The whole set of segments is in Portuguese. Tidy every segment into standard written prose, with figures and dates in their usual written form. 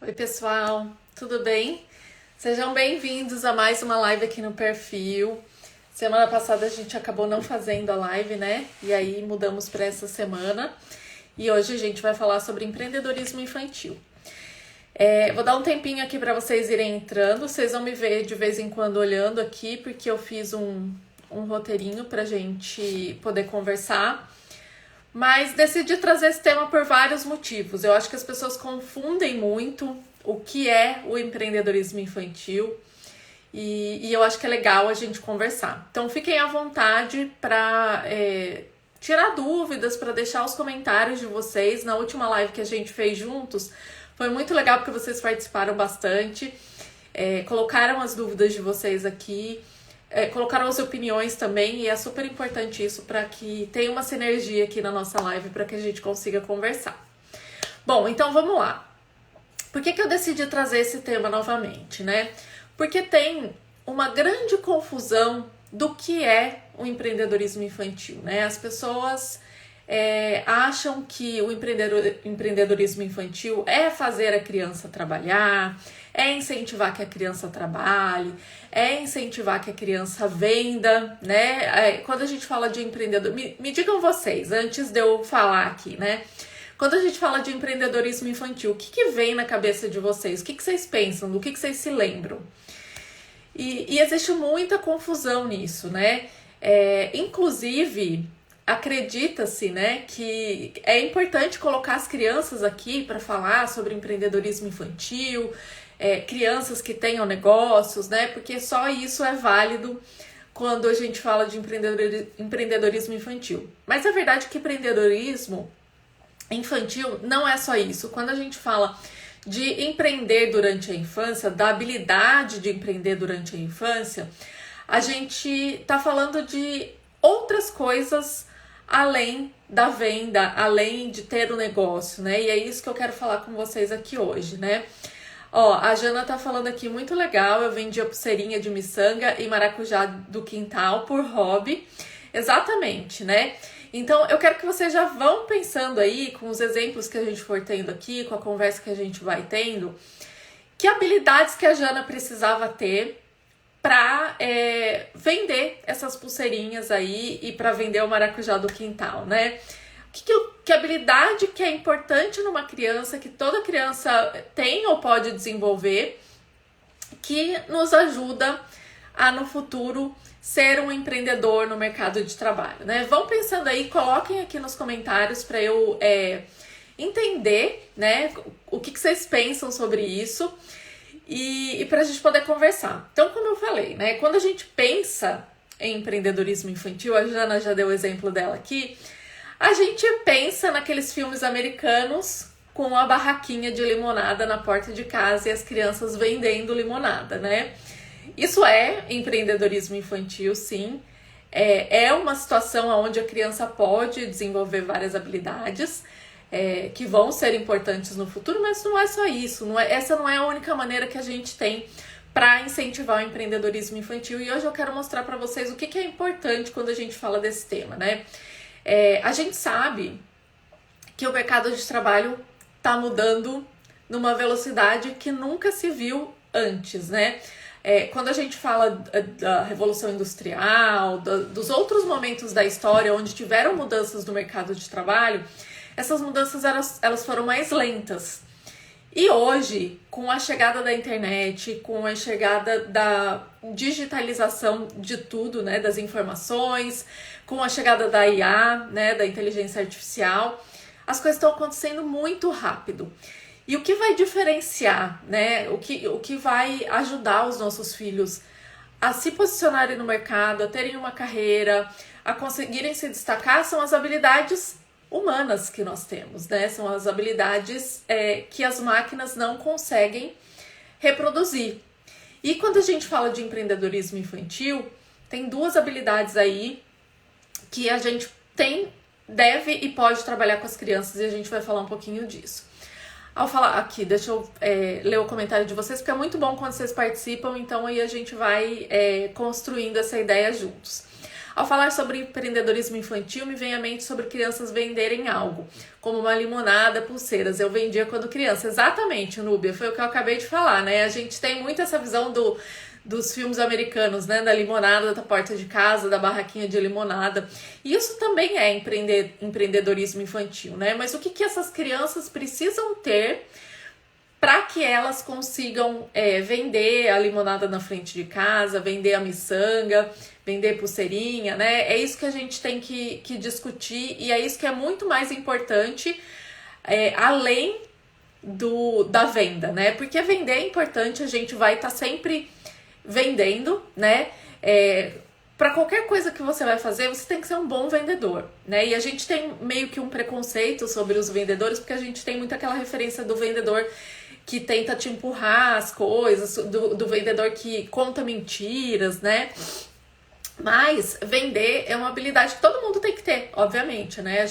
Oi pessoal, tudo bem? Sejam bem-vindos a mais uma live aqui no perfil. Semana passada a gente acabou não fazendo a live, né? E aí mudamos para essa semana. E hoje a gente vai falar sobre empreendedorismo infantil. Vou dar um tempinho aqui para vocês irem entrando. Vocês vão me ver de vez em quando olhando aqui, porque eu fiz um roteirinho pra gente poder conversar. Mas decidi trazer esse tema por vários motivos. Eu acho que as pessoas confundem muito o que é o empreendedorismo infantil e eu acho que é legal a gente conversar. Então fiquem à vontade para tirar dúvidas, para deixar os comentários de vocês. Na última live que a gente fez juntos, foi muito legal porque vocês participaram bastante, colocaram as dúvidas de vocês aqui. Colocaram as opiniões também e é super importante isso para que tenha uma sinergia aqui na nossa live para que a gente consiga conversar. Bom, então vamos lá. Por que eu decidi trazer esse tema novamente, né? Porque tem uma grande confusão do que é o empreendedorismo infantil, né? As pessoas acham que o empreendedorismo infantil é fazer a criança trabalhar, é incentivar que a criança trabalhe, é incentivar que a criança venda, né? Quando a gente fala de empreendedor, me digam vocês, antes de eu falar aqui, né? Quando a gente fala de empreendedorismo infantil, o que vem na cabeça de vocês? O que vocês pensam? Do que vocês se lembram? E existe muita confusão nisso, né? Inclusive, acredita-se, né, que é importante colocar as crianças aqui para falar sobre empreendedorismo infantil, crianças que tenham negócios, né, porque só isso é válido quando a gente fala de empreendedorismo infantil. Mas a verdade é que empreendedorismo infantil não é só isso. Quando a gente fala de empreender durante a infância, da habilidade de empreender durante a infância, a gente tá falando de outras coisas além da venda, além de ter um negócio, né? E é isso que eu quero falar com vocês aqui hoje, né? Ó, a Jana tá falando aqui, muito legal, eu vendi a pulseirinha de miçanga e maracujá do quintal por hobby. Exatamente, né? Então, eu quero que vocês já vão pensando aí, com os exemplos que a gente for tendo aqui, com a conversa que a gente vai tendo, que habilidades que a Jana precisava ter para vender essas pulseirinhas aí e para vender o maracujá do quintal, né? Que habilidade que é importante numa criança, que toda criança tem ou pode desenvolver, que nos ajuda a, no futuro, ser um empreendedor no mercado de trabalho, né? Vão pensando aí, coloquem aqui nos comentários para eu entender, né, o que vocês pensam sobre isso. E para a gente poder conversar. Então, como eu falei, né? Quando a gente pensa em empreendedorismo infantil, a Jana já deu o exemplo dela aqui, a gente pensa naqueles filmes americanos com a barraquinha de limonada na porta de casa e as crianças vendendo limonada, né? Isso é empreendedorismo infantil, sim. É uma situação onde a criança pode desenvolver várias habilidades, que vão ser importantes no futuro, mas não é só isso. Essa não é a única maneira que a gente tem para incentivar o empreendedorismo infantil. E hoje eu quero mostrar para vocês o que é importante quando a gente fala desse tema, né? A gente sabe que o mercado de trabalho está mudando numa velocidade que nunca se viu antes, né? Quando a gente fala da Revolução Industrial, dos outros momentos da história onde tiveram mudanças no mercado de trabalho, essas mudanças elas foram mais lentas. E hoje, com a chegada da internet, com a chegada da digitalização de tudo, né, das informações, com a chegada da IA, né, da inteligência artificial, as coisas estão acontecendo muito rápido. E o que vai diferenciar, né, o que vai ajudar os nossos filhos a se posicionarem no mercado, a terem uma carreira, a conseguirem se destacar, são as habilidades humanas que nós temos, né? São as habilidades que as máquinas não conseguem reproduzir. E quando a gente fala de empreendedorismo infantil, tem duas habilidades aí que a gente deve e pode trabalhar com as crianças e a gente vai falar um pouquinho disso. Ao falar aqui, deixa eu ler o comentário de vocês, porque é muito bom quando vocês participam, então aí a gente vai construindo essa ideia juntos. Ao falar sobre empreendedorismo infantil, me vem à mente sobre crianças venderem algo, como uma limonada, pulseiras. Eu vendia quando criança. Exatamente, Núbia, foi o que eu acabei de falar, né? A gente tem muito essa visão dos filmes americanos, né? Da limonada da porta de casa, da barraquinha de limonada. E isso também é empreendedorismo infantil, né? Mas o que essas crianças precisam ter para que elas consigam vender a limonada na frente de casa, vender a miçanga, vender pulseirinha, né? É isso que a gente tem que discutir e é isso que é muito mais importante, além da venda, né? Porque vender é importante, a gente vai estar sempre vendendo, né? Para qualquer coisa que você vai fazer, você tem que ser um bom vendedor, né? E a gente tem meio que um preconceito sobre os vendedores, porque a gente tem muito aquela referência do vendedor que tenta te empurrar as coisas, do vendedor que conta mentiras, né? Mas vender é uma habilidade que todo mundo tem que ter, obviamente, né?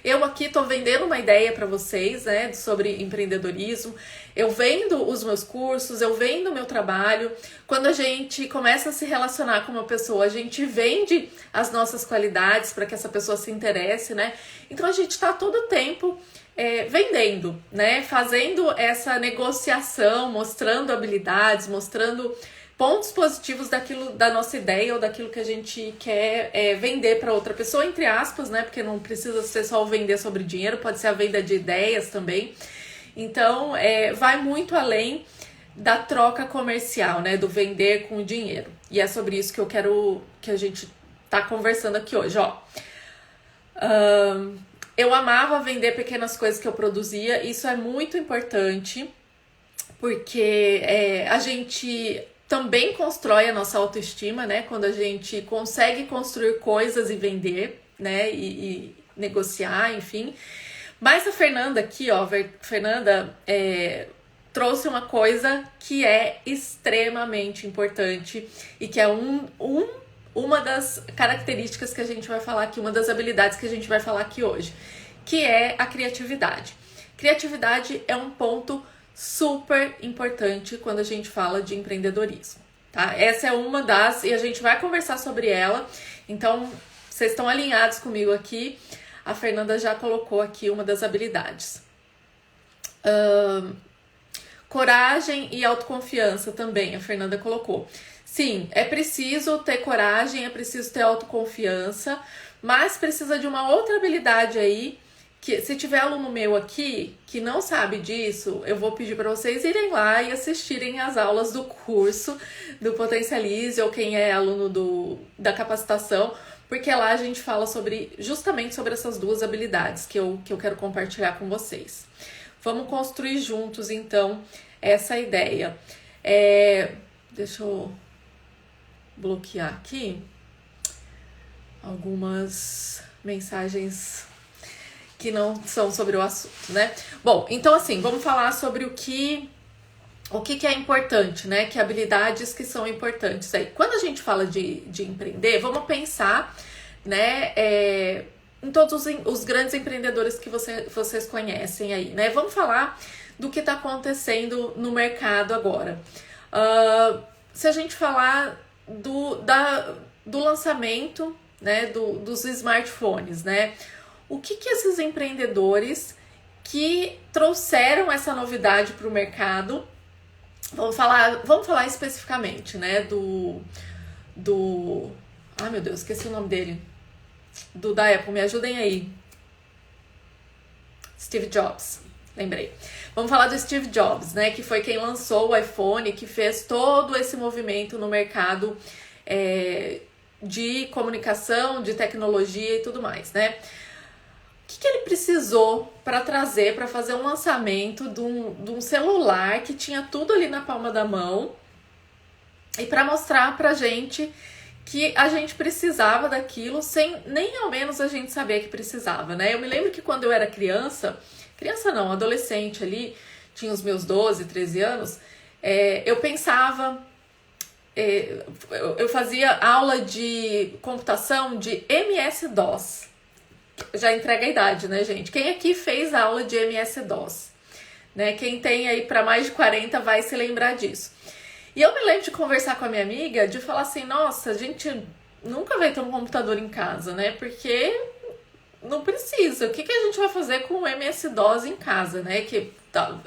Eu aqui tô vendendo uma ideia para vocês, né, sobre empreendedorismo. Eu vendo os meus cursos, eu vendo o meu trabalho. Quando a gente começa a se relacionar com uma pessoa, a gente vende as nossas qualidades para que essa pessoa se interesse, né? Então a gente tá todo o tempo vendendo, né? Fazendo essa negociação, mostrando habilidades, mostrando pontos positivos da nossa ideia ou daquilo que a gente quer vender para outra pessoa, entre aspas, né? Porque não precisa ser só o vender sobre dinheiro, pode ser a venda de ideias também. Então, vai muito além da troca comercial, né? Do vender com o dinheiro. E é sobre isso que eu quero que a gente tá conversando aqui hoje, ó. Eu amava vender pequenas coisas que eu produzia, isso é muito importante, porque a gente também constrói a nossa autoestima, né? Quando a gente consegue construir coisas e vender, né? E negociar, enfim. Mas a Fernanda aqui, ó, Fernanda trouxe uma coisa que é extremamente importante e que é uma das características que a gente vai falar aqui, uma das habilidades que a gente vai falar aqui hoje, que é a criatividade. Criatividade é um ponto super importante quando a gente fala de empreendedorismo, tá? Essa é uma das, e a gente vai conversar sobre ela, então vocês estão alinhados comigo aqui. A Fernanda já colocou aqui uma das habilidades. Coragem e autoconfiança também, a Fernanda colocou. Sim, é preciso ter coragem, é preciso ter autoconfiança, mas precisa de uma outra habilidade aí, que se tiver aluno meu aqui que não sabe disso, eu vou pedir para vocês irem lá e assistirem as aulas do curso do Potencialize, ou quem é aluno da capacitação, porque lá a gente fala justamente sobre essas duas habilidades que eu quero compartilhar com vocês. Vamos construir juntos, então, essa ideia. Deixa eu bloquear aqui algumas mensagens que não são sobre o assunto, né? Bom, então assim, vamos falar sobre o que é importante, né? Que habilidades que são importantes aí. Quando a gente fala de empreender, vamos pensar, né? Em todos os grandes empreendedores que vocês conhecem aí, né? Vamos falar do que está acontecendo no mercado agora. Se a gente falar do lançamento, né? Dos smartphones, né? O que esses empreendedores que trouxeram essa novidade para o mercado, vamos falar especificamente, né, ai meu Deus, esqueci o nome dele, da Apple, me ajudem aí, Steve Jobs, lembrei. Vamos falar do Steve Jobs, né, que foi quem lançou o iPhone, que fez todo esse movimento no mercado de comunicação, de tecnologia e tudo mais, né? O que ele precisou para fazer um lançamento de um celular que tinha tudo ali na palma da mão e para mostrar pra gente que a gente precisava daquilo sem nem ao menos a gente saber que precisava, né? Eu me lembro que quando eu era criança não, adolescente ali, tinha os meus 12, 13 anos, eu pensava, eu fazia aula de computação de MS-DOS. Já entrega a idade, né, gente? Quem aqui fez aula de MS-DOS? Né? Quem tem aí para mais de 40 vai se lembrar disso. E eu me lembro de conversar com a minha amiga, de falar assim, nossa, a gente nunca vai ter um computador em casa, né? Porque não precisa. O que a gente vai fazer com o MS-DOS em casa, né? Que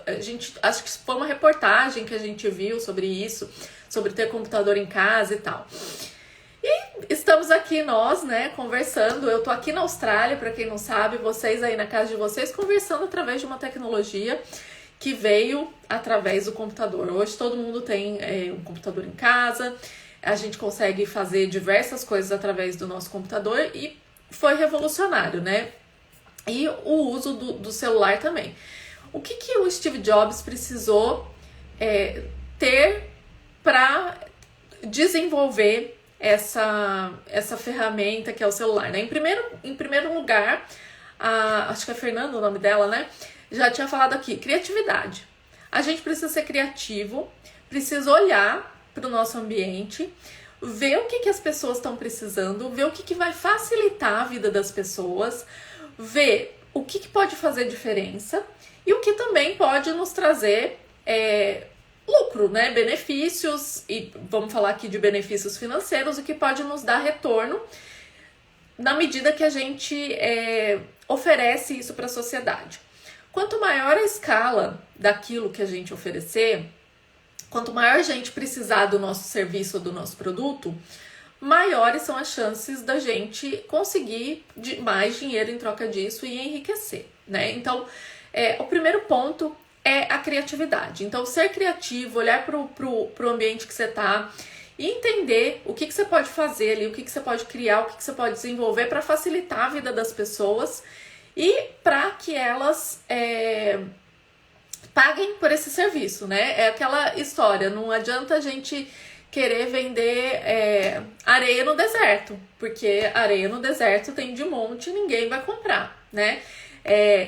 a gente, acho que foi uma reportagem que a gente viu sobre isso, sobre ter computador em casa e tal. E estamos aqui nós, né, conversando. Eu tô aqui na Austrália, para quem não sabe, vocês aí na casa de vocês, conversando através de uma tecnologia que veio através do computador. Hoje todo mundo tem um computador em casa, a gente consegue fazer diversas coisas através do nosso computador e foi revolucionário, né? E o uso do celular também. O que o Steve Jobs precisou ter para desenvolver essa ferramenta que é o celular, né? Em primeiro lugar, acho que é Fernanda o nome dela, né? Já tinha falado aqui, criatividade. A gente precisa ser criativo, precisa olhar para o nosso ambiente, ver o que as pessoas estão precisando, ver o que vai facilitar a vida das pessoas, ver o que pode fazer diferença e o que também pode nos trazer lucro, né? Benefícios, e vamos falar aqui de benefícios financeiros, o que pode nos dar retorno na medida que a gente oferece isso para a sociedade. Quanto maior a escala daquilo que a gente oferecer, quanto maior a gente precisar do nosso serviço ou do nosso produto, maiores são as chances da gente conseguir mais dinheiro em troca disso e enriquecer, né? Então, o primeiro ponto é a criatividade. Então, ser criativo, olhar pro ambiente que você tá e entender o que você pode fazer ali, o que você pode criar, o que você pode desenvolver para facilitar a vida das pessoas e para que elas paguem por esse serviço, né? É aquela história, não adianta a gente querer vender areia no deserto, porque areia no deserto tem de monte e ninguém vai comprar, né?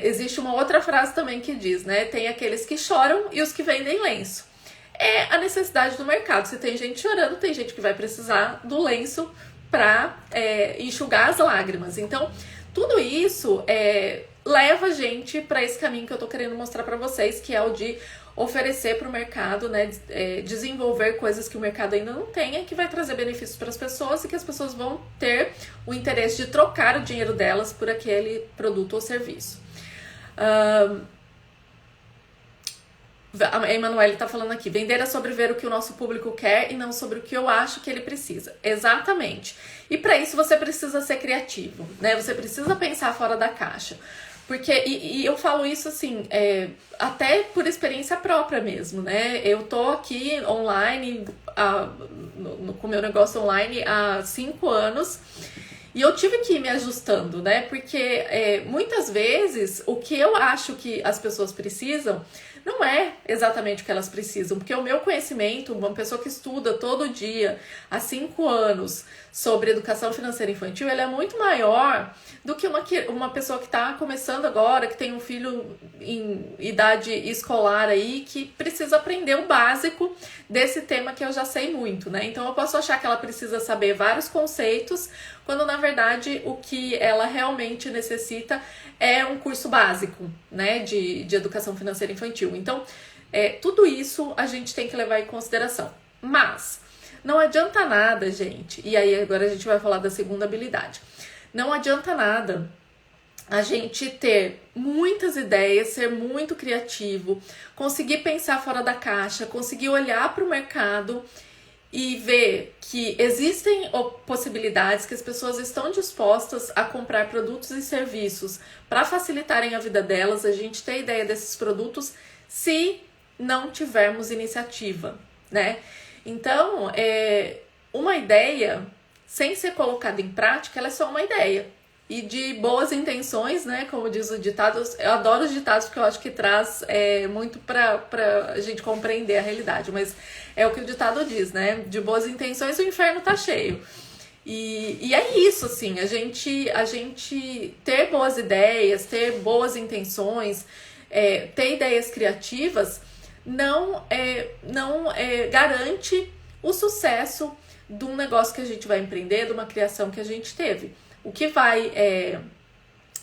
Existe uma outra frase também que diz, né? Tem aqueles que choram e os que vendem lenço. É a necessidade do mercado. Se tem gente chorando, tem gente que vai precisar do lenço para enxugar as lágrimas. Então, tudo isso leva a gente para esse caminho que eu tô querendo mostrar para vocês, que é o de oferecer para o mercado, né, desenvolver coisas que o mercado ainda não tenha, que vai trazer benefícios para as pessoas e que as pessoas vão ter o interesse de trocar o dinheiro delas por aquele produto ou serviço. A Emanuele está falando aqui, vender é sobre ver o que o nosso público quer e não sobre o que eu acho que ele precisa. Exatamente. E para isso você precisa ser criativo, né? Você precisa pensar fora da caixa. Porque, e eu falo isso assim, até por experiência própria mesmo, né? Eu tô aqui online, com o meu negócio online há 5 anos e eu tive que ir me ajustando, né? Porque muitas vezes o que eu acho que as pessoas precisam não é exatamente o que elas precisam, porque o meu conhecimento, uma pessoa que estuda todo dia há 5 anos sobre educação financeira infantil, ele é muito maior do que uma pessoa que está começando agora, que tem um filho em idade escolar aí, que precisa aprender o básico desse tema que eu já sei muito, né? Então eu posso achar que ela precisa saber vários conceitos, quando na verdade o que ela realmente necessita é um curso básico, né, de educação financeira infantil. Então, tudo isso a gente tem que levar em consideração. Mas não adianta nada, gente, e aí agora a gente vai falar da segunda habilidade. Não adianta nada a gente ter muitas ideias, ser muito criativo, conseguir pensar fora da caixa, conseguir olhar para o mercado e ver que existem possibilidades, que as pessoas estão dispostas a comprar produtos e serviços para facilitarem a vida delas, a gente ter ideia desses produtos se não tivermos iniciativa, né? Então, uma ideia, sem ser colocada em prática, ela é só uma ideia. E de boas intenções, né, como diz o ditado, eu adoro os ditados porque eu acho que traz muito pra a gente compreender a realidade, mas é o que o ditado diz, né, de boas intenções o inferno tá cheio. E é isso, assim, a gente ter boas ideias, ter boas intenções, ter ideias criativas, não garante o sucesso de um negócio que a gente vai empreender, de uma criação que a gente teve. O que vai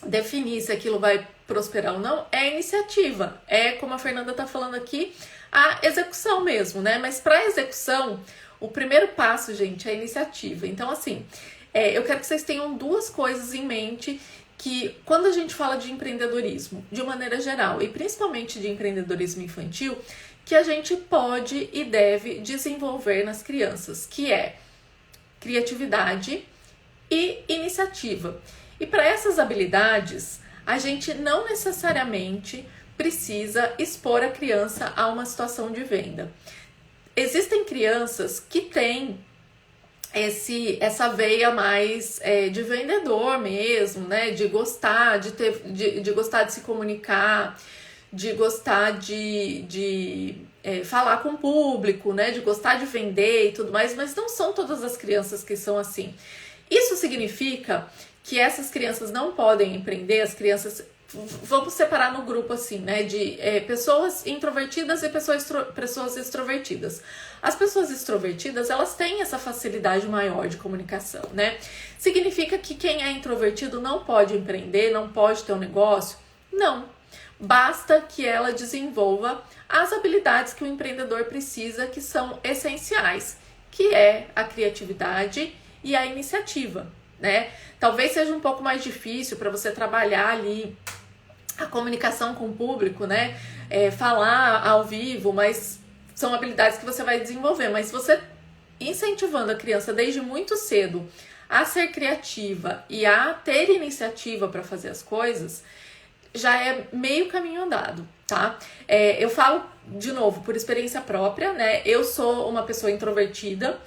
definir se aquilo vai prosperar ou não é a iniciativa. É, como a Fernanda está falando aqui, a execução mesmo, né? Mas para a execução, o primeiro passo, gente, é a iniciativa. Então, assim, eu quero que vocês tenham duas coisas em mente que quando a gente fala de empreendedorismo, de maneira geral, e principalmente de empreendedorismo infantil, que a gente pode e deve desenvolver nas crianças, que é criatividade e iniciativa. E para essas habilidades, a gente não necessariamente precisa expor a criança a uma situação de venda. Existem crianças que têm essa veia mais de vendedor mesmo, né? De gostar, de gostar de se comunicar, de gostar de falar com o público, né? De gostar de vender e tudo mais, mas não são todas as crianças que são assim. Isso significa que essas crianças não podem empreender, as crianças... Vamos separar no grupo assim, né, de pessoas introvertidas e pessoas extrovertidas. As pessoas extrovertidas, elas têm essa facilidade maior de comunicação, né? Significa que quem é introvertido não pode empreender, não pode ter um negócio? Não. Basta que ela desenvolva as habilidades que o empreendedor precisa, que são essenciais, que é a criatividade e a iniciativa, né? Talvez seja um pouco mais difícil para você trabalhar ali a comunicação com o público, né? Falar ao vivo, mas são habilidades que você vai desenvolver. Mas você incentivando a criança desde muito cedo a ser criativa e a ter iniciativa para fazer as coisas, já é meio caminho andado, tá? Eu falo, de novo, por experiência própria, né? Eu sou uma pessoa introvertida.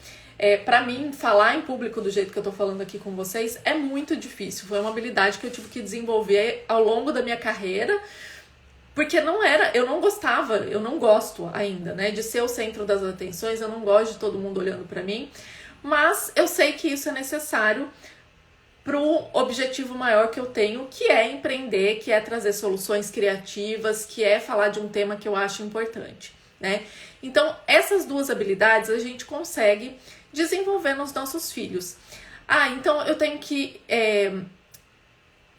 Para mim, falar em público do jeito que eu tô falando aqui com vocês é muito difícil. Foi uma habilidade que eu tive que desenvolver ao longo da minha carreira, porque eu não gostava, eu não gosto ainda, né, de ser o centro das atenções, eu não gosto de todo mundo olhando para mim, mas eu sei que isso é necessário pro objetivo maior que eu tenho, que é empreender, que é trazer soluções criativas, que é falar de um tema que eu acho importante, né? Então, essas duas habilidades a gente consegue desenvolver nos nossos filhos. Então eu tenho que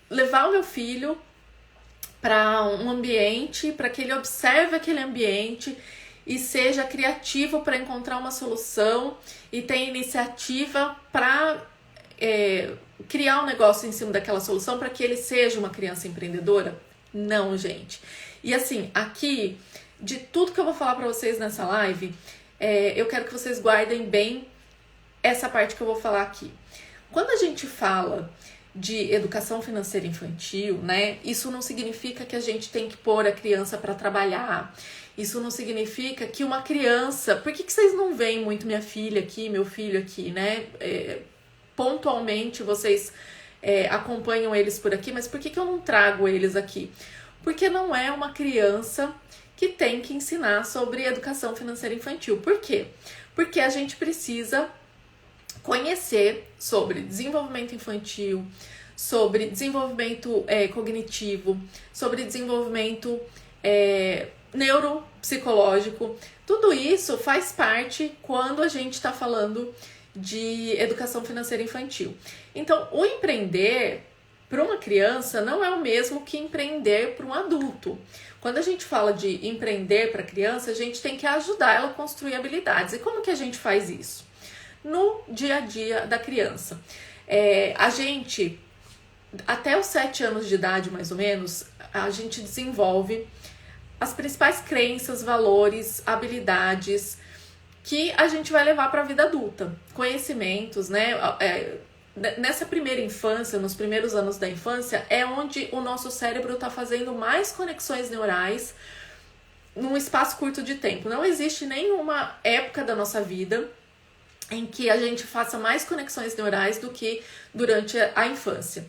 levar o meu filho para um ambiente, para que ele observe aquele ambiente e seja criativo para encontrar uma solução e tenha iniciativa para criar um negócio em cima daquela solução para que ele seja uma criança empreendedora? Não, gente. E assim, aqui, de tudo que eu vou falar para vocês nessa live, eu quero que vocês guardem bem essa parte que eu vou falar aqui. Quando a gente fala de educação financeira infantil, né, isso não significa que a gente tem que pôr a criança para trabalhar. Isso não significa que uma criança... Por que vocês não veem muito minha filha aqui, meu filho aqui, né? Pontualmente vocês acompanham eles por aqui, mas por que eu não trago eles aqui? Porque não é uma criança que tem que ensinar sobre educação financeira infantil. Por quê? Porque a gente precisa conhecer sobre desenvolvimento infantil, sobre desenvolvimento cognitivo, sobre desenvolvimento neuropsicológico. Tudo isso faz parte quando a gente está falando de educação financeira infantil. Então, o empreender para uma criança não é o mesmo que empreender para um adulto. Quando a gente fala de empreender para criança, a gente tem que ajudar ela a construir habilidades. E como que a gente faz isso? No dia a dia da criança. A gente, até os 7 anos de idade, mais ou menos, a gente desenvolve as principais crenças, valores, habilidades que a gente vai levar para a vida adulta. Conhecimentos, né? Nessa primeira infância, nos primeiros anos da infância, é onde o nosso cérebro está fazendo mais conexões neurais num espaço curto de tempo. Não existe nenhuma época da nossa vida em que a gente faça mais conexões neurais do que durante a infância.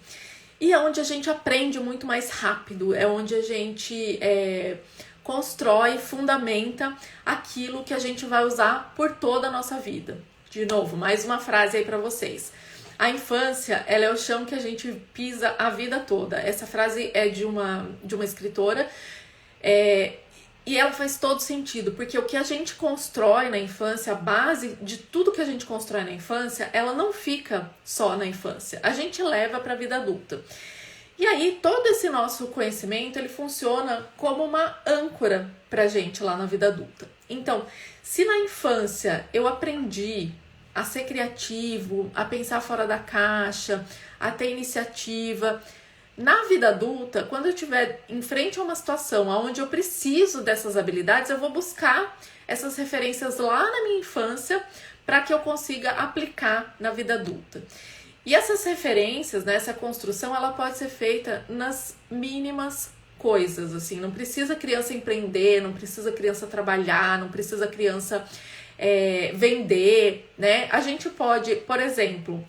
E é onde a gente aprende muito mais rápido, é onde a gente constrói, fundamenta aquilo que a gente vai usar por toda a nossa vida. De novo, mais uma frase aí para vocês. A infância, ela é o chão que a gente pisa a vida toda. Essa frase é de uma escritora, e ela faz todo sentido, porque o que a gente constrói na infância, a base de tudo que a gente constrói na infância, ela não fica só na infância. A gente leva para a vida adulta. E aí, todo esse nosso conhecimento, ele funciona como uma âncora pra gente lá na vida adulta. Então, se na infância eu aprendi a ser criativo, a pensar fora da caixa, a ter iniciativa. Na vida adulta, quando eu estiver em frente a uma situação onde eu preciso dessas habilidades, eu vou buscar essas referências lá na minha infância para que eu consiga aplicar na vida adulta. E essas referências, né, essa construção, ela pode ser feita nas mínimas coisas, assim, não precisa a criança empreender, não precisa a criança trabalhar, não precisa a criança vender, né? A gente pode, por exemplo,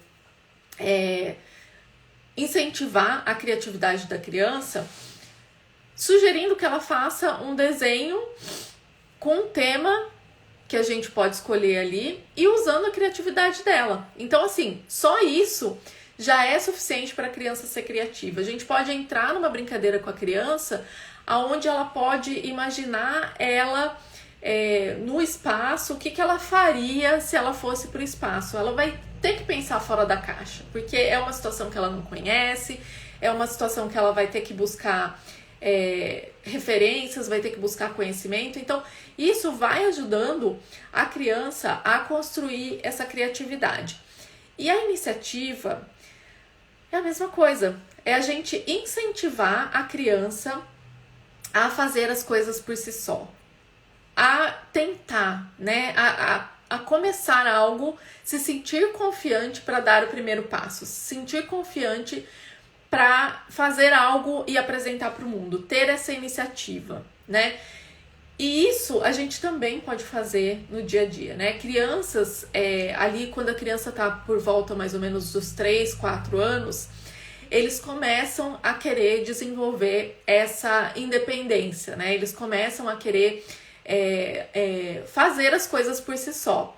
incentivar a criatividade da criança, sugerindo que ela faça um desenho com um tema que a gente pode escolher ali e usando a criatividade dela. Então, assim, só isso já é suficiente para a criança ser criativa. A gente pode entrar numa brincadeira com a criança onde ela pode imaginar ela no espaço, o que ela faria se ela fosse para o espaço. Ela vai ter que pensar fora da caixa, porque é uma situação que ela não conhece, é uma situação que ela vai ter que buscar referências, vai ter que buscar conhecimento. Então, isso vai ajudando a criança a construir essa criatividade. E a iniciativa é a mesma coisa. É a gente incentivar a criança a fazer as coisas por si só. A tentar, né? A começar algo, se sentir confiante para dar o primeiro passo, se sentir confiante para fazer algo e apresentar para o mundo, ter essa iniciativa, né? E isso a gente também pode fazer no dia a dia, né? Crianças, ali quando a criança tá por volta mais ou menos dos 3, 4 anos, eles começam a querer desenvolver essa independência, né? Eles começam a querer fazer as coisas por si só.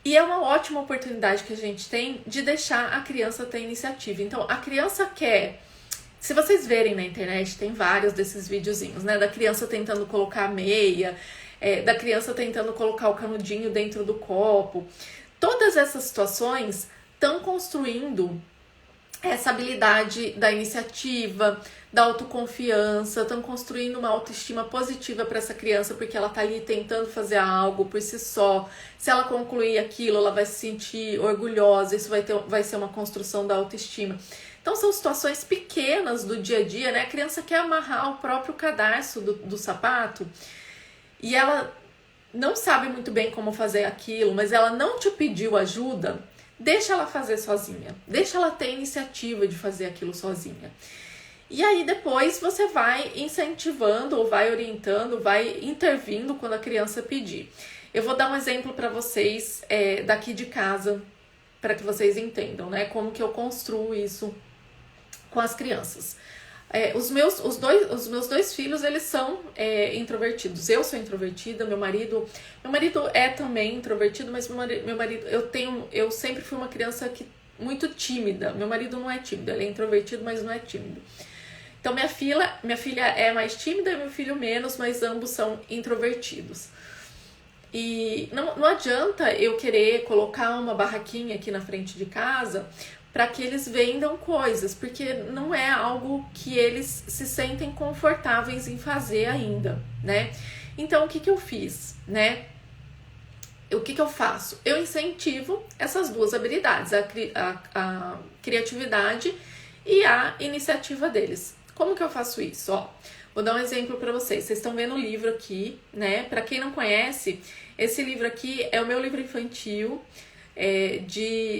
E é uma ótima oportunidade que a gente tem de deixar a criança ter iniciativa. Então, a criança quer... Se vocês verem na internet, tem vários desses videozinhos, né? Da criança tentando colocar a meia, da criança tentando colocar o canudinho dentro do copo. Todas essas situações estão construindo essa habilidade da iniciativa, da autoconfiança, estão construindo uma autoestima positiva para essa criança, porque ela está ali tentando fazer algo por si só. Se ela concluir aquilo, ela vai se sentir orgulhosa, isso vai ser uma construção da autoestima. Então, são situações pequenas do dia a dia, né? A criança quer amarrar o próprio cadarço do sapato e ela não sabe muito bem como fazer aquilo, mas ela não te pediu ajuda. Deixa ela fazer sozinha, deixa ela ter iniciativa de fazer aquilo sozinha. E aí depois você vai incentivando, ou vai orientando, vai intervindo quando a criança pedir. Eu vou dar um exemplo para vocês daqui de casa, para que vocês entendam, né, como que eu construo isso com as crianças. Os meus dois filhos, eles são introvertidos. Eu sou introvertida, meu marido é também introvertido, mas meu marido, eu sempre fui uma criança muito tímida. Meu marido não é tímido, ele é introvertido, mas não é tímido. Então minha filha é mais tímida e meu filho menos, mas ambos são introvertidos. E não adianta eu querer colocar uma barraquinha aqui na frente de casa para que eles vendam coisas, porque não é algo que eles se sentem confortáveis em fazer ainda, né? Então, o que eu fiz, né? O que eu faço? Eu incentivo essas duas habilidades, a criatividade e a iniciativa deles. Como que eu faço isso? Ó, vou dar um exemplo para vocês. Vocês estão vendo o livro aqui, né? Para quem não conhece, esse livro aqui é o meu livro infantil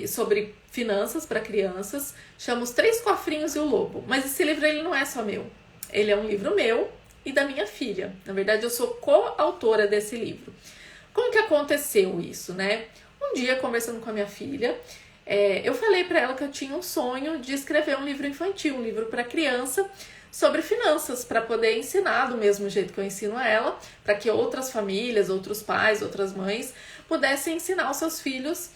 sobre finanças para crianças, chama Os Três Cofrinhos e o Lobo. Mas esse livro ele não é só meu, ele é um livro meu e da minha filha. Na verdade, eu sou coautora desse livro. Como que aconteceu isso, né? Um dia, conversando com a minha filha, eu falei para ela que eu tinha um sonho de escrever um livro infantil, um livro para criança, sobre finanças, para poder ensinar do mesmo jeito que eu ensino a ela, para que outras famílias, outros pais, outras mães pudessem ensinar os seus filhos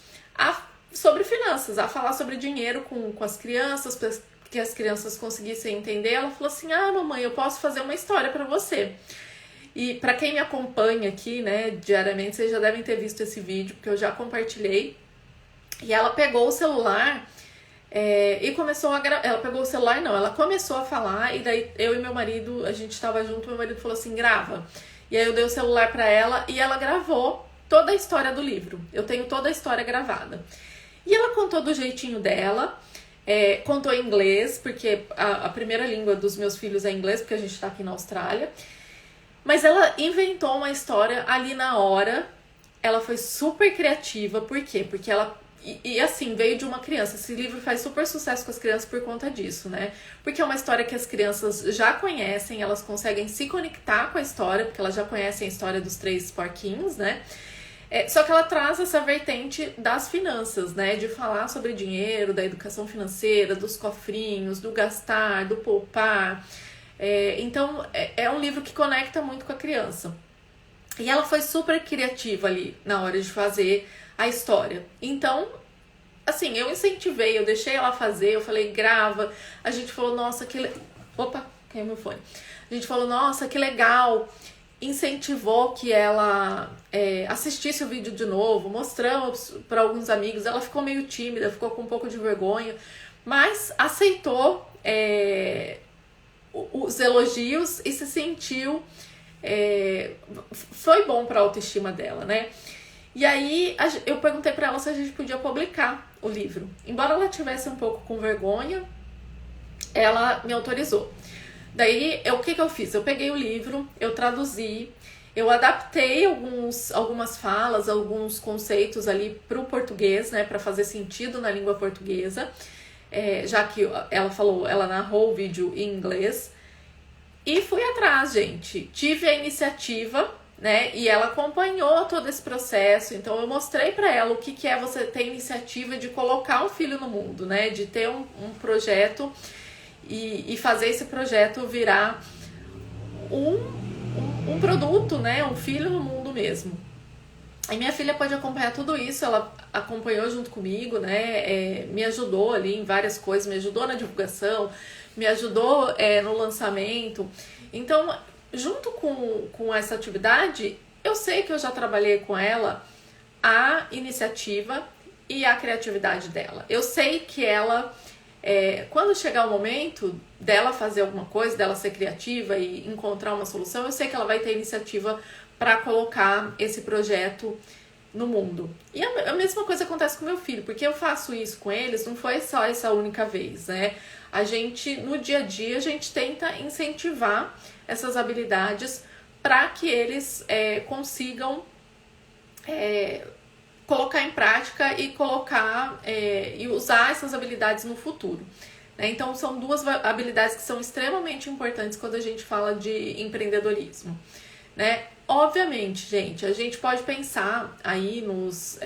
sobre finanças, a falar sobre dinheiro com as crianças, para que as crianças conseguissem entender. Ela falou assim: mamãe, eu posso fazer uma história para você. E para quem me acompanha aqui, né, diariamente, vocês já devem ter visto esse vídeo, porque eu já compartilhei. E ela pegou o celular e começou a gravar. Ela pegou o celular, não, ela começou a falar, e daí eu e meu marido, a gente tava junto, meu marido falou assim: grava. E aí eu dei o celular para ela e ela gravou toda a história do livro. Eu tenho toda a história gravada. E ela contou do jeitinho dela, contou em inglês, porque a primeira língua dos meus filhos é inglês, porque a gente tá aqui na Austrália. Mas ela inventou uma história ali na hora. Ela foi super criativa. Por quê? Porque ela... E assim, veio de uma criança. Esse livro faz super sucesso com as crianças por conta disso, né? Porque é uma história que as crianças já conhecem, elas conseguem se conectar com a história, porque elas já conhecem a história dos 3 porquinhos, né? Só que ela traz essa vertente das finanças, né? De falar sobre dinheiro, da educação financeira, dos cofrinhos, do gastar, do poupar. Então, é um livro que conecta muito com a criança. E ela foi super criativa ali na hora de fazer a história. Então, assim, eu incentivei, eu deixei ela fazer, eu falei, grava. A gente falou, nossa, Opa, caiu meu fone. A gente falou, nossa, que legal. Incentivou que ela assistisse o vídeo de novo, mostramos para alguns amigos. Ela ficou meio tímida, ficou com um pouco de vergonha, mas aceitou os elogios e se sentiu... foi bom para a autoestima dela, né? E aí eu perguntei para ela se a gente podia publicar o livro. Embora ela tivesse um pouco com vergonha, ela me autorizou. Daí, o que eu fiz? Eu peguei o livro, eu traduzi, eu adaptei algumas falas, alguns conceitos ali para o português, né? Para fazer sentido na língua portuguesa. Já que ela narrou o vídeo em inglês. E fui atrás, gente. Tive a iniciativa, né? E ela acompanhou todo esse processo. Então eu mostrei para ela o que é você ter iniciativa de colocar um filho no mundo, né? De ter um projeto e fazer esse projeto virar um produto, né? Um filho no mundo mesmo. E minha filha pode acompanhar tudo isso, ela acompanhou junto comigo, né? Me ajudou ali em várias coisas, me ajudou na divulgação, me ajudou no lançamento. Então, junto com essa atividade, eu sei que eu já trabalhei com ela a iniciativa e a criatividade dela. Eu sei que ela, quando chegar o momento dela fazer alguma coisa, dela ser criativa e encontrar uma solução, eu sei que ela vai ter iniciativa para colocar esse projeto no mundo. E a mesma coisa acontece com meu filho, porque eu faço isso com eles, não foi só essa única vez, né? A gente, no dia a dia, a gente tenta incentivar essas habilidades para que eles consigam colocar em prática e e usar essas habilidades no futuro. Né? Então, são 2 habilidades que são extremamente importantes quando a gente fala de empreendedorismo. Né? Obviamente, gente, a gente pode pensar aí nos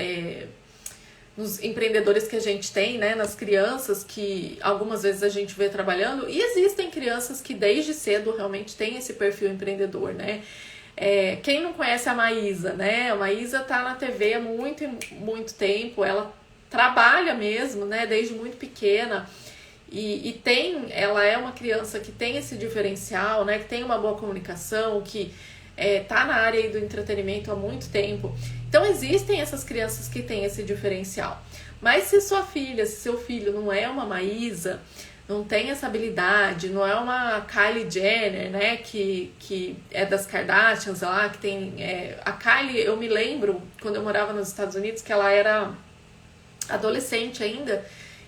empreendedores que a gente tem, né? Nas crianças que algumas vezes a gente vê trabalhando, e existem crianças que desde cedo realmente têm esse perfil empreendedor, né? Quem não conhece a Maísa, né? A Maísa tá na TV há muito, muito tempo, ela trabalha mesmo, né? Desde muito pequena. E ela é uma criança que tem esse diferencial, né? Que tem uma boa comunicação, que tá na área aí do entretenimento há muito tempo. Então existem essas crianças que têm esse diferencial. Mas se sua filha, se seu filho não é uma Maísa, não tem essa habilidade, não é uma Kylie Jenner, né, que é das Kardashians lá, que tem... a Kylie, eu me lembro, quando eu morava nos Estados Unidos, que ela era adolescente ainda,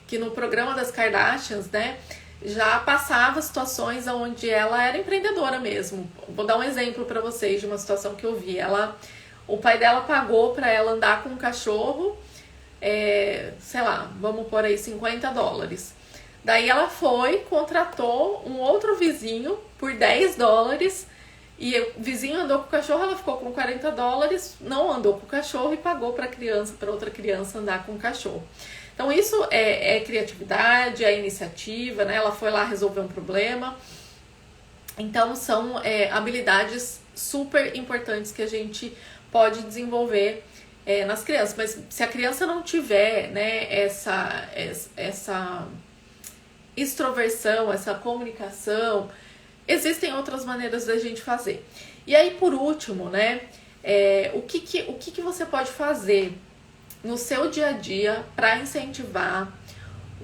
que no programa das Kardashians, né, já passava situações onde ela era empreendedora mesmo. Vou dar um exemplo para vocês de uma situação que eu vi. O pai dela pagou para ela andar com um cachorro, sei lá, vamos pôr aí $50. Daí ela foi, contratou um outro vizinho por $10 e o vizinho andou com o cachorro, ela ficou com $40, não andou com o cachorro e pagou para outra criança andar com o cachorro. Então isso é criatividade, é iniciativa, né? Ela foi lá resolver um problema. Então são habilidades super importantes que a gente pode desenvolver nas crianças. Mas se a criança não tiver, né, essa extroversão, essa comunicação, existem outras maneiras da gente fazer. E aí, por último, né, o que você pode fazer no seu dia a dia para incentivar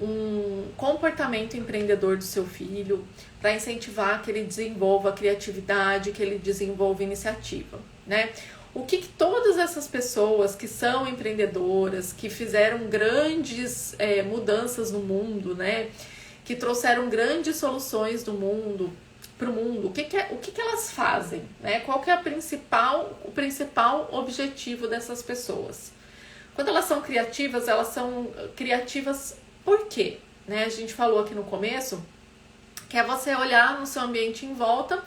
um comportamento empreendedor do seu filho, para incentivar que ele desenvolva criatividade, que ele desenvolva iniciativa, né? O que todas essas pessoas que são empreendedoras, que fizeram grandes mudanças no mundo, né? Que trouxeram grandes soluções do mundo para o mundo, o que elas fazem, né? Qual que é o principal objetivo dessas pessoas? Quando elas são criativas por quê? Né? A gente falou aqui no começo que é você olhar no seu ambiente em volta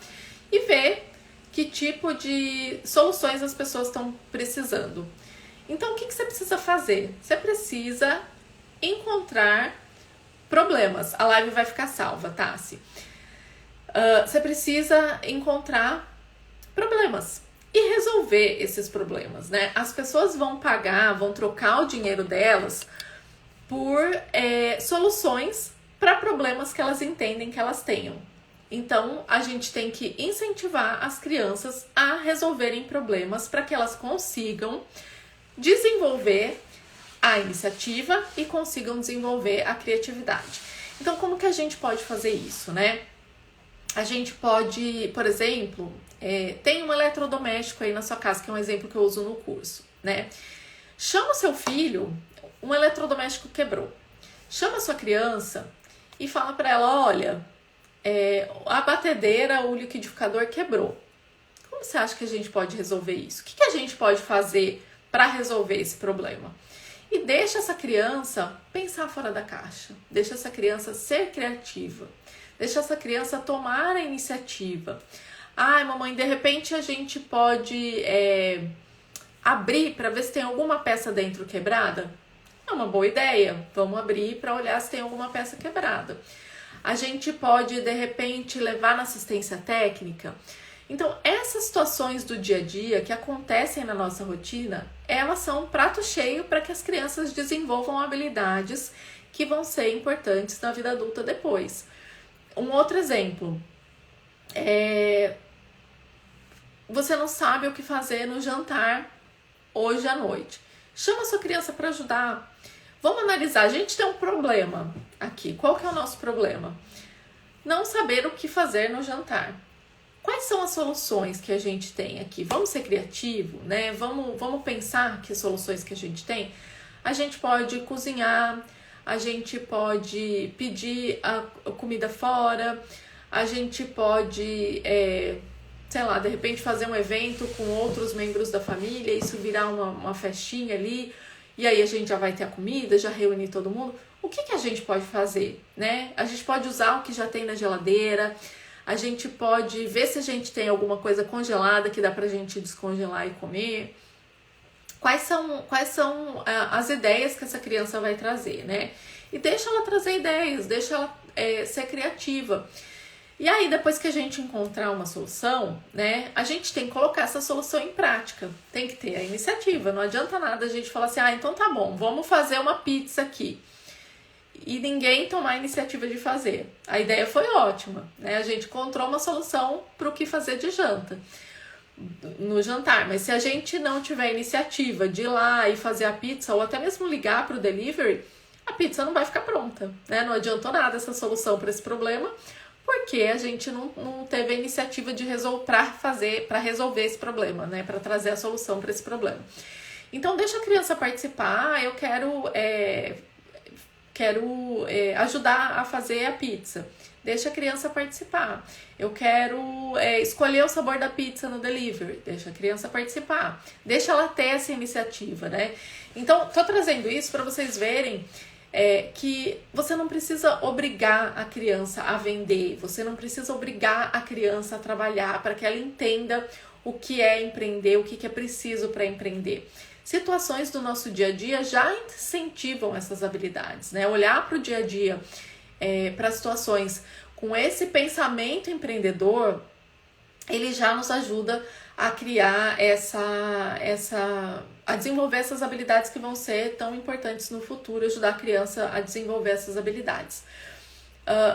e ver que tipo de soluções as pessoas estão precisando. Então, o que você precisa fazer? Você precisa encontrar problemas. A live vai ficar salva, Tassi. Você precisa encontrar problemas e resolver esses problemas, né? As pessoas vão trocar o dinheiro delas por soluções para problemas que elas entendem que elas tenham. Então, a gente tem que incentivar as crianças a resolverem problemas para que elas consigam desenvolver a iniciativa e consigam desenvolver a criatividade. Então, como que a gente pode fazer isso, né? A gente pode, por exemplo, tem um eletrodoméstico aí na sua casa, que é um exemplo que eu uso no curso, né? Chama o seu filho, um eletrodoméstico quebrou. Chama a sua criança e fala para ela, olha, a batedeira, o liquidificador quebrou. Como você acha que a gente pode resolver isso? O que a gente pode fazer para resolver esse problema? E deixa essa criança pensar fora da caixa. Deixa essa criança ser criativa. Deixa essa criança tomar a iniciativa. Ai, mamãe, de repente a gente pode abrir para ver se tem alguma peça dentro quebrada? É uma boa ideia. Vamos abrir para olhar se tem alguma peça quebrada. A gente pode, de repente, levar na assistência técnica. Então, essas situações do dia a dia que acontecem na nossa rotina, elas são um prato cheio para que as crianças desenvolvam habilidades que vão ser importantes na vida adulta depois. Um outro exemplo, você não sabe o que fazer no jantar hoje à noite. Chama sua criança para ajudar. Vamos analisar, a gente tem um problema aqui. Qual que é o nosso problema? Não saber o que fazer no jantar. Quais são as soluções que a gente tem aqui? Vamos ser criativos, né? Vamos pensar que soluções que a gente tem. A gente pode cozinhar, a gente pode pedir a comida fora, a gente pode, sei lá, de repente fazer um evento com outros membros da família, isso virar uma festinha ali, e aí a gente já vai ter a comida, já reunir todo mundo. O que a gente pode fazer, né? A gente pode usar o que já tem na geladeira, a gente pode ver se a gente tem alguma coisa congelada que dá pra gente descongelar e comer. Quais são as ideias que essa criança vai trazer, né? E deixa ela trazer ideias, deixa ela ser criativa. E aí, depois que a gente encontrar uma solução, né, a gente tem que colocar essa solução em prática. Tem que ter a iniciativa. Não adianta nada a gente falar assim, então tá bom, vamos fazer uma pizza aqui. E ninguém tomar a iniciativa de fazer. A ideia foi ótima, né? A gente encontrou uma solução para o que fazer de janta, no jantar. Mas se a gente não tiver iniciativa de ir lá e fazer a pizza, ou até mesmo ligar para o delivery, a pizza não vai ficar pronta, né? Não adiantou nada essa solução para esse problema, porque a gente não teve a iniciativa de para resolver esse problema, né? Para trazer a solução para esse problema. Então, deixa a criança participar. Eu quero ajudar a fazer a pizza. Deixa a criança participar. Eu quero escolher o sabor da pizza no delivery. Deixa a criança participar. Deixa ela ter essa iniciativa, né? Então, tô trazendo isso para vocês verem que você não precisa obrigar a criança a vender. Você não precisa obrigar a criança a trabalhar para que ela entenda o que é empreender, o que é preciso para empreender. Situações do nosso dia a dia já incentivam essas habilidades, né? Olhar para o dia a dia, para situações com esse pensamento empreendedor, ele já nos ajuda a criar a desenvolver essas habilidades que vão ser tão importantes no futuro, ajudar a criança a desenvolver essas habilidades.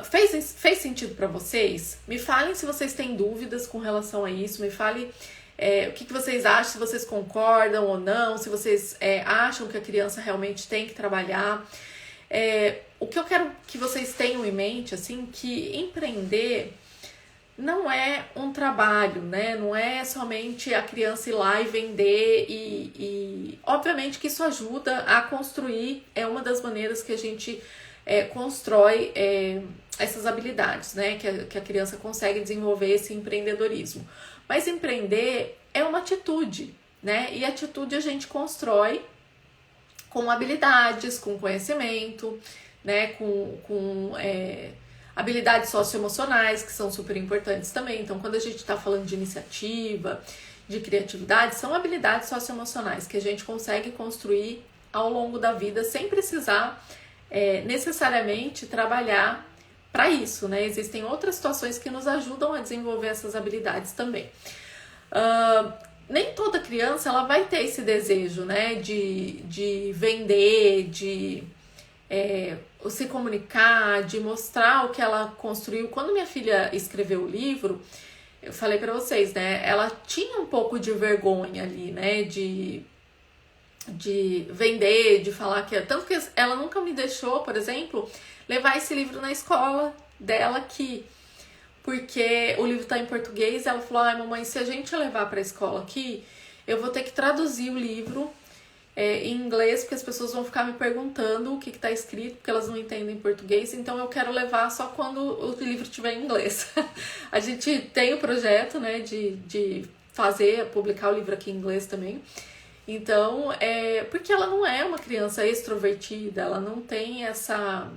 Fez sentido para vocês? Me falem se vocês têm dúvidas com relação a isso, me falem o que vocês acham, se vocês concordam ou não, se vocês acham que a criança realmente tem que trabalhar. O que eu quero que vocês tenham em mente, assim, que empreender não é um trabalho, né? Não é somente a criança ir lá e vender e obviamente que isso ajuda a construir, é uma das maneiras que a gente constrói essas habilidades, né? Que a criança consegue desenvolver esse empreendedorismo. Mas empreender é uma atitude, né? E atitude a gente constrói com habilidades, com conhecimento, né? Com habilidades socioemocionais, que são super importantes também. Então, quando a gente está falando de iniciativa, de criatividade, são habilidades socioemocionais que a gente consegue construir ao longo da vida sem precisar necessariamente trabalhar para isso, né? Existem outras situações que nos ajudam a desenvolver essas habilidades também. Nem toda criança ela vai ter esse desejo, né? De vender, de se comunicar, de mostrar o que ela construiu. Quando minha filha escreveu o livro, eu falei pra vocês, né? Ela tinha um pouco de vergonha ali, né? De vender, de falar que... Tanto que ela nunca me deixou, por exemplo, levar esse livro na escola dela aqui. Porque o livro tá em português, ela falou, ai mamãe, se a gente levar pra escola aqui, eu vou ter que traduzir o livro em inglês, porque as pessoas vão ficar me perguntando o que está escrito, porque elas não entendem português, então eu quero levar só quando o livro estiver em inglês. A gente tem o projeto, né, de publicar o livro aqui em inglês também. Então, porque ela não é uma criança extrovertida, ela não tem essa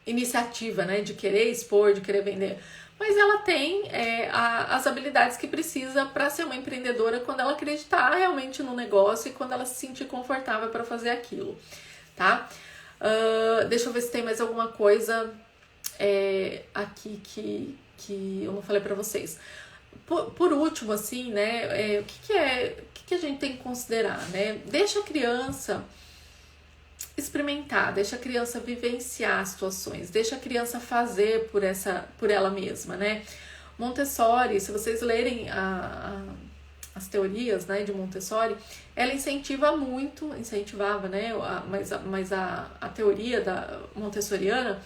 iniciativa, né, de querer expor, de querer vender. Mas ela tem as habilidades que precisa para ser uma empreendedora quando ela acreditar realmente no negócio e quando ela se sentir confortável para fazer aquilo, tá? Deixa eu ver se tem mais alguma coisa aqui que eu não falei para vocês. Por último, assim, né? O que a gente tem que considerar, né? Deixa a criança experimentar, deixa a criança vivenciar situações, deixa a criança fazer por ela mesma, né? Montessori, se vocês lerem as teorias, né, de Montessori, ela incentivava, né, mas a teoria da montessoriana,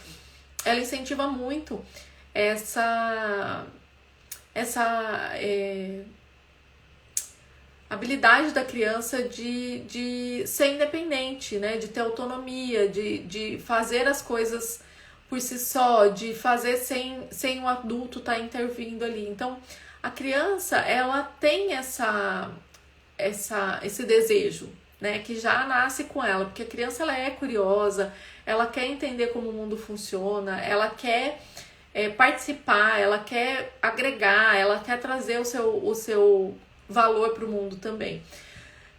ela incentiva muito essa habilidade da criança de ser independente, né? De ter autonomia, de fazer as coisas por si só, de fazer sem um adulto estar intervindo ali. Então, a criança, ela tem esse desejo, né? Que já nasce com ela, porque a criança ela é curiosa, ela quer entender como o mundo funciona, ela quer participar, ela quer agregar, ela quer trazer o seu valor para o mundo também.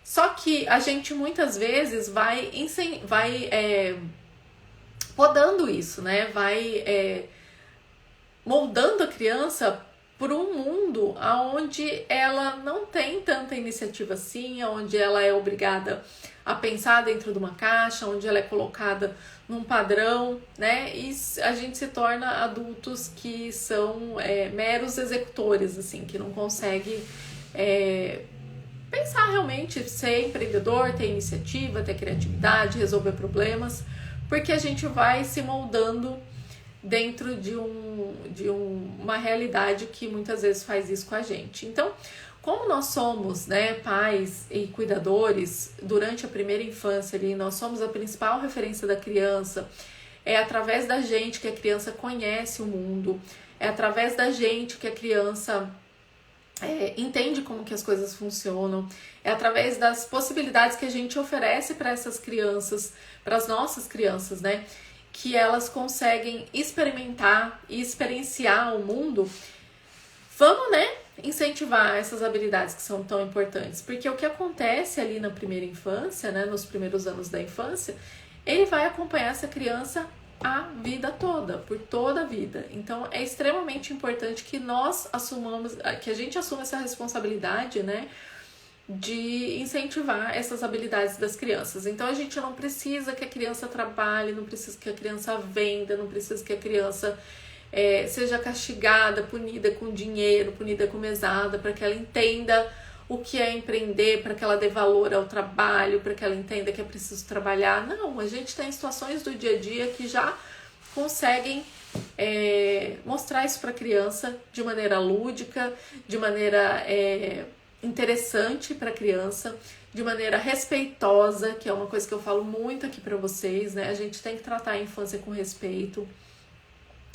Só que a gente muitas vezes vai podando isso, né? Vai moldando a criança por um mundo onde ela não tem tanta iniciativa assim, onde ela é obrigada a pensar dentro de uma caixa, onde ela é colocada num padrão, né? E a gente se torna adultos que são meros executores, assim, que não conseguem pensar realmente, ser empreendedor, ter iniciativa, ter criatividade, resolver problemas, porque a gente vai se moldando dentro de uma realidade que muitas vezes faz isso com a gente. Então, como nós somos, né, pais e cuidadores durante a primeira infância ali, nós somos a principal referência da criança, é através da gente que a criança conhece o mundo, é através da gente que a criança entende como que as coisas funcionam, é através das possibilidades que a gente oferece para essas crianças, para as nossas crianças, né, que elas conseguem experimentar e experienciar o mundo. Vamos, né, incentivar essas habilidades que são tão importantes, porque o que acontece ali na primeira infância, né, nos primeiros anos da infância, ele vai acompanhar essa criança a vida toda, por toda a vida. Então é extremamente importante que nós assumamos, que a gente assuma essa responsabilidade, né, de incentivar essas habilidades das crianças. Então a gente não precisa que a criança trabalhe, não precisa que a criança venda, não precisa que a criança seja castigada, punida com dinheiro, punida com mesada, para que ela entenda o que é empreender, para que ela dê valor ao trabalho, para que ela entenda que é preciso trabalhar. Não, a gente tem situações do dia a dia que já conseguem mostrar isso para a criança de maneira lúdica, de maneira interessante para a criança, de maneira respeitosa, que é uma coisa que eu falo muito aqui para vocês, né? A gente tem que tratar a infância com respeito,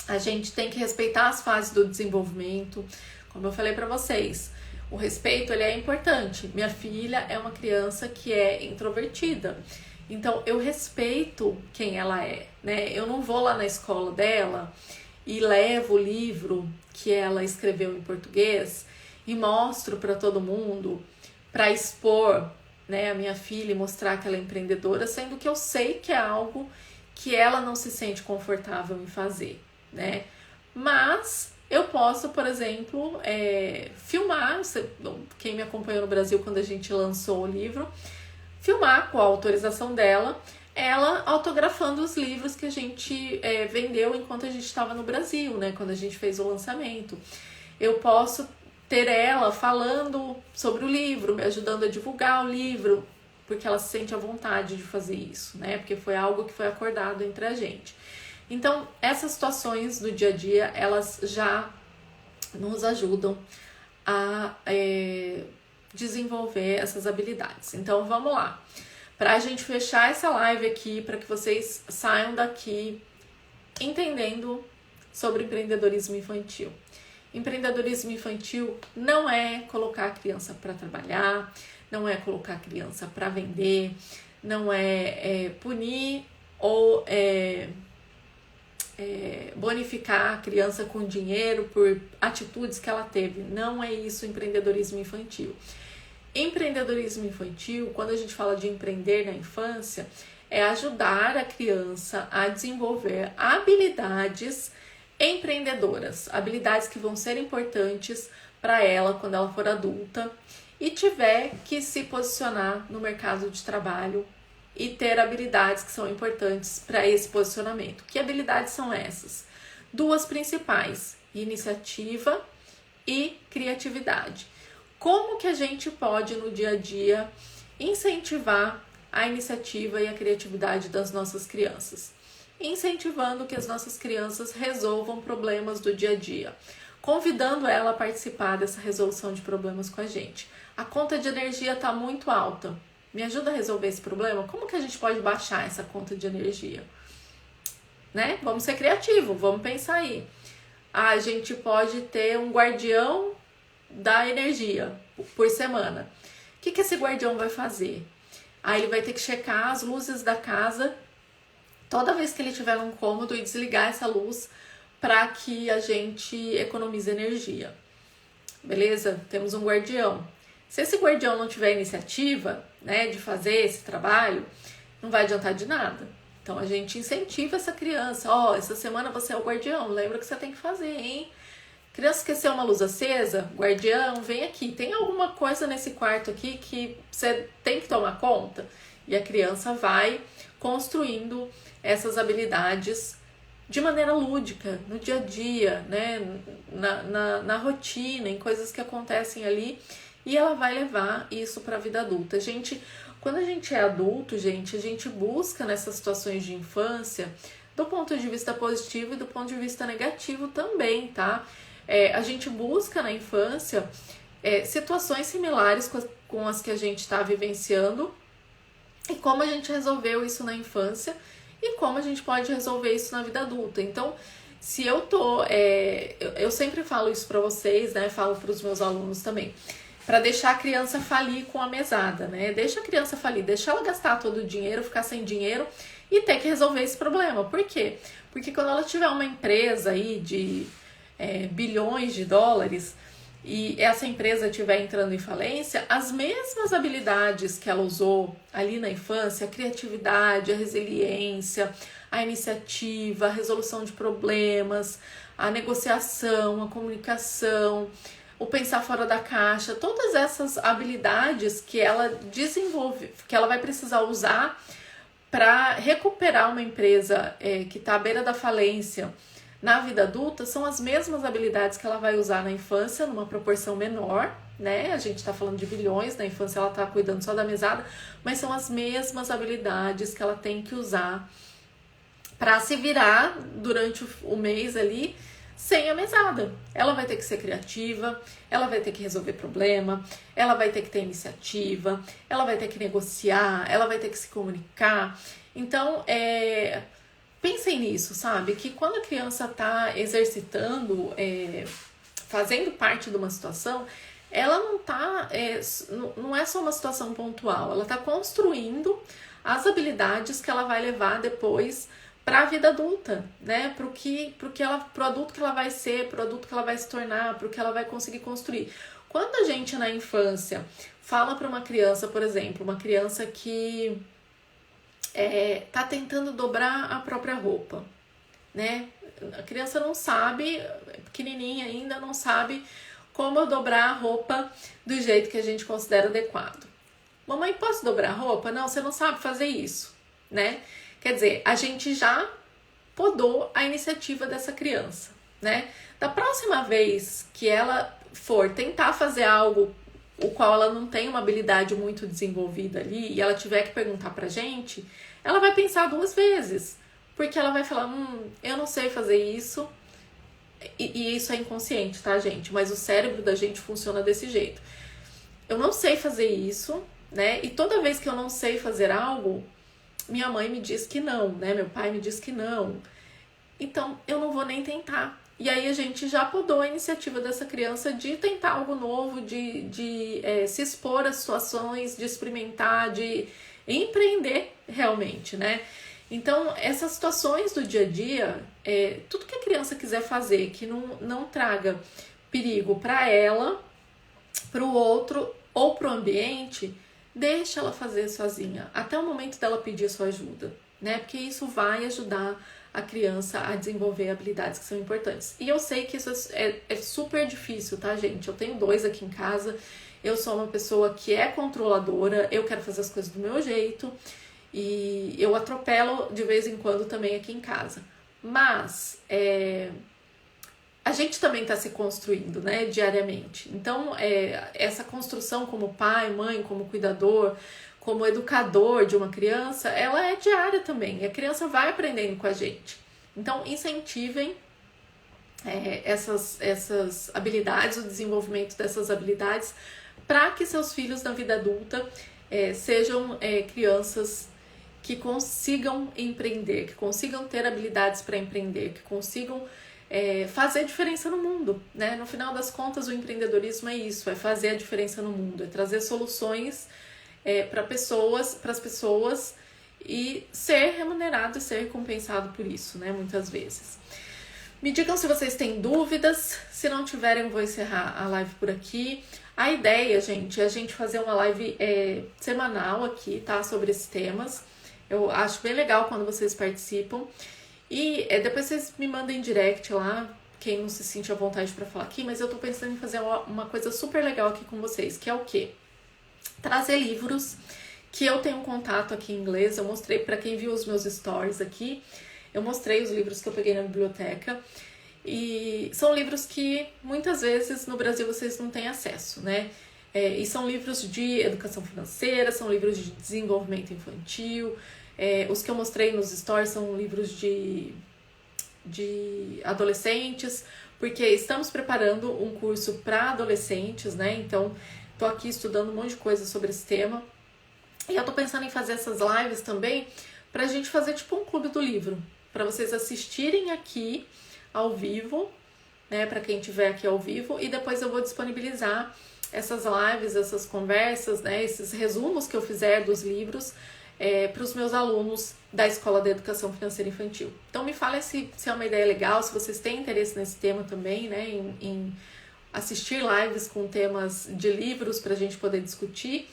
a gente tem que respeitar as fases do desenvolvimento, como eu falei para vocês. O respeito, ele é importante. Minha filha é uma criança que é introvertida, então eu respeito quem ela é, né? Eu não vou lá na escola dela e levo o livro que ela escreveu em português e mostro para todo mundo para expor, né, a minha filha e mostrar que ela é empreendedora, sendo que eu sei que é algo que ela não se sente confortável em fazer, né? Mas eu posso, por exemplo, filmar, quem me acompanhou no Brasil quando a gente lançou o livro, filmar com a autorização dela, ela autografando os livros que a gente vendeu enquanto a gente estava no Brasil, né? Quando a gente fez o lançamento. Eu posso ter ela falando sobre o livro, me ajudando a divulgar o livro, porque ela se sente à vontade de fazer isso, né? Porque foi algo que foi acordado entre a gente. Então, essas situações do dia a dia, elas já nos ajudam a desenvolver essas habilidades. Então, vamos lá. Para a gente fechar essa live aqui, para que vocês saiam daqui entendendo sobre empreendedorismo infantil. Empreendedorismo infantil não é colocar a criança para trabalhar, não é colocar a criança para vender, não é punir ou bonificar a criança com dinheiro por atitudes que ela teve. Não é isso empreendedorismo infantil. Empreendedorismo infantil, quando a gente fala de empreender na infância, é ajudar a criança a desenvolver habilidades empreendedoras, habilidades que vão ser importantes para ela quando ela for adulta e tiver que se posicionar no mercado de trabalho e ter habilidades que são importantes para esse posicionamento. Que habilidades são essas? Duas principais: iniciativa e criatividade. Como que a gente pode no dia a dia incentivar a iniciativa e a criatividade das nossas crianças? Incentivando que as nossas crianças resolvam problemas do dia a dia, convidando ela a participar dessa resolução de problemas com a gente. A conta de energia está muito alta. Me ajuda a resolver esse problema? Como que a gente pode baixar essa conta de energia? Né? Vamos ser criativos, vamos pensar aí. A gente pode ter um guardião da energia por semana. O que esse guardião vai fazer? Aí ele vai ter que checar as luzes da casa toda vez que ele estiver num cômodo e desligar essa luz para que a gente economize energia. Beleza? Temos um guardião. Se esse guardião não tiver iniciativa, né, de fazer esse trabalho, não vai adiantar de nada. Então a gente incentiva essa criança. Essa semana você é o guardião, lembra que você tem que fazer, hein? Criança esqueceu uma luz acesa, guardião, vem aqui. Tem alguma coisa nesse quarto aqui que você tem que tomar conta? E a criança vai construindo essas habilidades de maneira lúdica, no dia a dia, né? na rotina, em coisas que acontecem ali, e ela vai levar isso para a vida adulta. Quando a gente é adulto, a gente busca nessas situações de infância do ponto de vista positivo e do ponto de vista negativo também, tá? A gente busca na infância situações similares com as que a gente está vivenciando e como a gente resolveu isso na infância e como a gente pode resolver isso na vida adulta. Então, se eu eu sempre falo isso para vocês, né? Falo para os meus alunos também, para deixar a criança falir com a mesada, né? Deixa a criança falir, deixa ela gastar todo o dinheiro, ficar sem dinheiro e ter que resolver esse problema. Por quê? Porque quando ela tiver uma empresa aí de bilhões de dólares e essa empresa estiver entrando em falência, as mesmas habilidades que ela usou ali na infância, a criatividade, a resiliência, a iniciativa, a resolução de problemas, a negociação, a comunicação, o pensar fora da caixa, todas essas habilidades que ela desenvolve, que ela vai precisar usar para recuperar uma empresa que está à beira da falência na vida adulta, são as mesmas habilidades que ela vai usar na infância, numa proporção menor, né? A gente está falando de bilhões, na infância ela está cuidando só da mesada, mas são as mesmas habilidades que ela tem que usar para se virar durante o mês ali sem a mesada. Ela vai ter que ser criativa, ela vai ter que resolver problema, ela vai ter que ter iniciativa, ela vai ter que negociar, ela vai ter que se comunicar. Então, pensem nisso, sabe? Que quando a criança está exercitando, fazendo parte de uma situação, ela não tá, não é só uma situação pontual, ela está construindo as habilidades que ela vai levar depois para a vida adulta, né? Pro adulto que ela vai ser, pro adulto que ela vai se tornar, pro que ela vai conseguir construir. Quando a gente na infância fala para uma criança, por exemplo, uma criança que tá tentando dobrar a própria roupa, né? A criança não sabe, pequenininha ainda, não sabe como dobrar a roupa do jeito que a gente considera adequado. Mamãe, posso dobrar a roupa? Não, você não sabe fazer isso, né? Quer dizer, a gente já podou a iniciativa dessa criança, né? Da próxima vez que ela for tentar fazer algo o qual ela não tem uma habilidade muito desenvolvida ali e ela tiver que perguntar pra gente, ela vai pensar 2 vezes, porque ela vai falar, eu não sei fazer isso, e isso é inconsciente, tá, gente? Mas o cérebro da gente funciona desse jeito. Eu não sei fazer isso, né? E toda vez que eu não sei fazer algo, minha mãe me diz que não, né? Meu pai me diz que não. Então, eu não vou nem tentar. E aí a gente já podou a iniciativa dessa criança de tentar algo novo, de se expor a situações, de experimentar, de empreender realmente, né? Então, essas situações do dia a dia, tudo que a criança quiser fazer que não traga perigo para ela, para o outro ou para o ambiente, deixa ela fazer sozinha, até o momento dela pedir sua ajuda, né? Porque isso vai ajudar a criança a desenvolver habilidades que são importantes. E eu sei que isso é super difícil, tá, gente? Eu tenho 2 aqui em casa, eu sou uma pessoa que é controladora, eu quero fazer as coisas do meu jeito, e eu atropelo de vez em quando também aqui em casa. Mas a gente também está se construindo, né, diariamente. Então, essa construção como pai, mãe, como cuidador, como educador de uma criança, ela é diária também. E a criança vai aprendendo com a gente. Então, incentivem essas habilidades, o desenvolvimento dessas habilidades, para que seus filhos na vida adulta sejam crianças que consigam empreender, que consigam ter habilidades para empreender, que consigam fazer diferença no mundo, né? No final das contas, o empreendedorismo é isso, é fazer a diferença no mundo, é trazer soluções para as pessoas e ser remunerado e ser recompensado por isso, né? Muitas vezes. Me digam se vocês têm dúvidas, se não tiverem, eu vou encerrar a live por aqui. A ideia, gente, é a gente fazer uma live semanal aqui, tá? Sobre esses temas. Eu acho bem legal quando vocês participam. E depois vocês me mandem direct lá, quem não se sente à vontade para falar aqui, mas eu tô pensando em fazer uma coisa super legal aqui com vocês, que é o quê? Trazer livros que eu tenho contato aqui em inglês. Eu mostrei para quem viu os meus stories aqui, eu mostrei os livros que eu peguei na biblioteca. E são livros que muitas vezes no Brasil vocês não têm acesso, né? E são livros de educação financeira, são livros de desenvolvimento infantil. Os que eu mostrei nos stories são livros de adolescentes, porque estamos preparando um curso para adolescentes, né? Então, tô aqui estudando um monte de coisa sobre esse tema. E eu tô pensando em fazer essas lives também pra gente fazer tipo um clube do livro, para vocês assistirem aqui ao vivo, né? Para quem estiver aqui ao vivo, e depois eu vou disponibilizar essas lives, essas conversas, né? Esses resumos que eu fizer dos livros para os meus alunos da Escola de Educação Financeira Infantil. Então me fala se é uma ideia legal, se vocês têm interesse nesse tema também, né, em assistir lives com temas de livros para a gente poder discutir.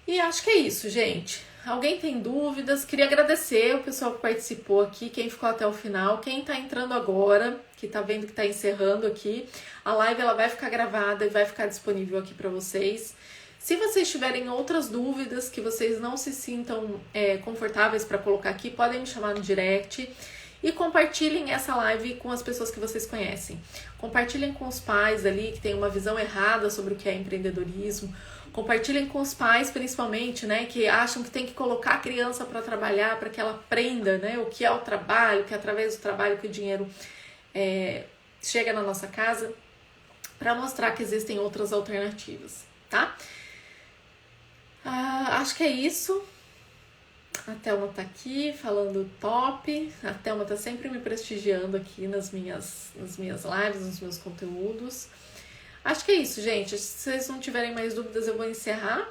E acho que é isso, gente. Alguém tem dúvidas? Queria agradecer o pessoal que participou aqui, quem ficou até o final, quem está entrando agora, que está vendo que está encerrando aqui. A live ela vai ficar gravada e vai ficar disponível aqui para vocês. Se vocês tiverem outras dúvidas que vocês não se sintam confortáveis para colocar aqui, podem me chamar no direct E compartilhem essa live com as pessoas que vocês conhecem. Compartilhem com os pais ali que têm uma visão errada sobre o que é empreendedorismo. Compartilhem com os pais, principalmente, né, que acham que tem que colocar a criança para trabalhar, para que ela aprenda, né, o que é o trabalho, que é através do trabalho que o dinheiro chega na nossa casa, para mostrar que existem outras alternativas, tá? Acho que é isso. A Thelma tá aqui falando top. A Thelma tá sempre me prestigiando aqui nas minhas lives, nos meus conteúdos. Acho que é isso, gente. Se vocês não tiverem mais dúvidas, eu vou encerrar.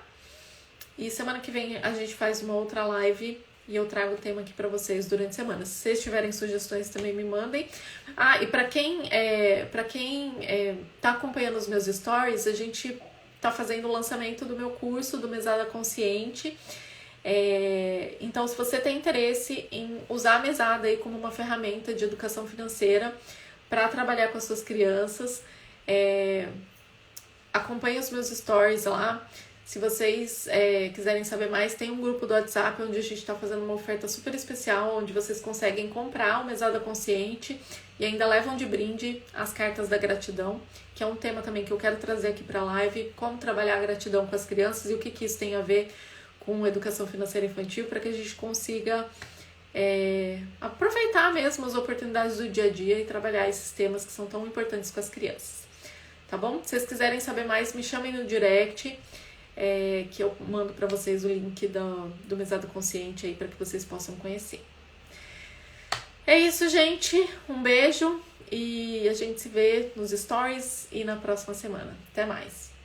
E semana que vem a gente faz uma outra live e eu trago o tema aqui pra vocês durante a semana. Se vocês tiverem sugestões, também me mandem. E pra quem tá acompanhando os meus stories, a gente tá fazendo o lançamento do meu curso do Mesada Consciente. Então, se você tem interesse em usar a mesada aí como uma ferramenta de educação financeira para trabalhar com as suas crianças, acompanhe os meus stories lá. Se vocês quiserem saber mais, tem um grupo do WhatsApp onde a gente está fazendo uma oferta super especial, onde vocês conseguem comprar o Mesada Consciente e ainda levam de brinde as cartas da gratidão, que é um tema também que eu quero trazer aqui para a live, como trabalhar a gratidão com as crianças e o que isso tem a ver com educação financeira infantil, para que a gente consiga aproveitar mesmo as oportunidades do dia a dia e trabalhar esses temas que são tão importantes com as crianças. Tá bom? Se vocês quiserem saber mais, me chamem no direct, que eu mando para vocês o link do Mesada Consciente aí para que vocês possam conhecer. É isso, gente. Um beijo e a gente se vê nos stories e na próxima semana. Até mais!